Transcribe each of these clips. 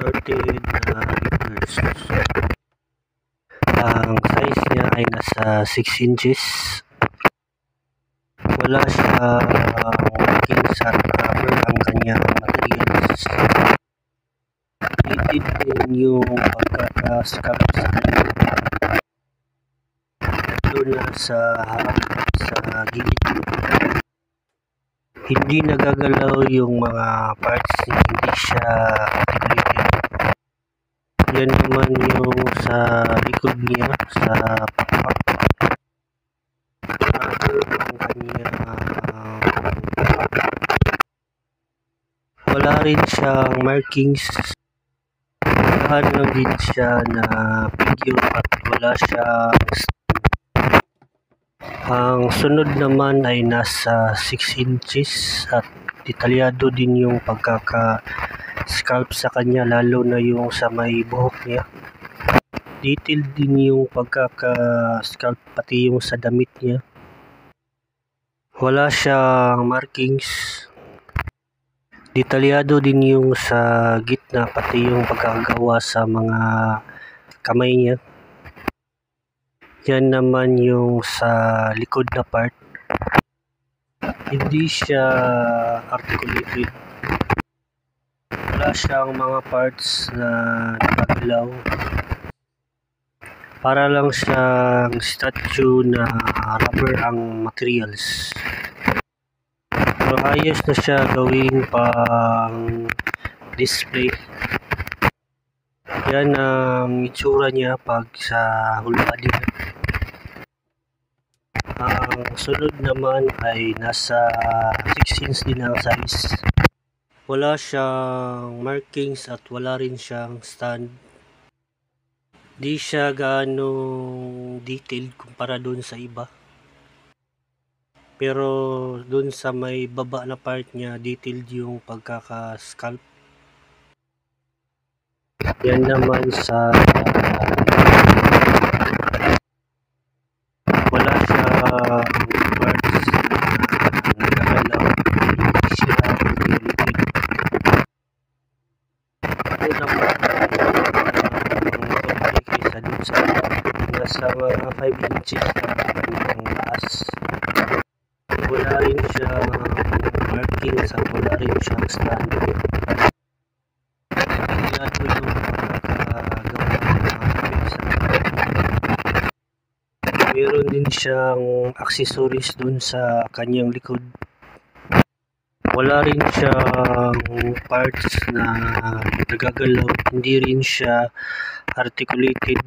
converted na liters. Ang size niya ay nasa 6 inches. Wala siyang markings at rubber ang kanyang materials. Plated din yung pagkaka-scalp sa kanya. Doon na sa harap sa gilid. Hindi nagagalaw yung mga parts niya, hindi siya articulated. Yan naman yung sa likod niya, sa pakpak. Ang kanya, wala rin siyang markings. Saan lang din siya na figure at wala siyang stem. Ang sunod naman ay nasa 6 inches at detalyado din yung pagkaka-scalp sa kanya, lalo na yung sa may buhok niya. Detailed din yung pagkaka-scalp pati yung sa damit niya. Wala siyang markings. Detalyado din yung sa gitna pati yung pagkakagawa sa mga kamay niya. Yan naman yung sa likod na part. Hindi siya articulated. Wala siyang mga parts na nagagalaw. Para lang siyang statue na rubber ang materials. Pero ayos na siya gawing pang display. Yan ang itsura niya pag sa whole body. Ang sunod naman ay nasa 6 inch din ang size. Wala siyang markings at wala rin siyang stand. Di siya gaano detailed kumpara doon sa iba. Pero doon sa may baba na part niya, detailed yung pagkaka-scalp. Yan naman sa wala siyang parts na nagagalaw. Hindi siya articulated. Ito naman kaysa dun sa nasa mga 5 inches ang taas. Wala rin siyang markings at wala rin siyang stand. Detalyado yung pagkakagawa ng mga pizza. Meron din siyang accessories dun sa kanyang likod. Wala rin siyang parts na nagagalaw. Hindi rin siya articulated.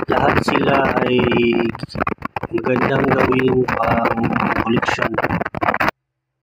Lahat sila ay magandang gawing pang collection.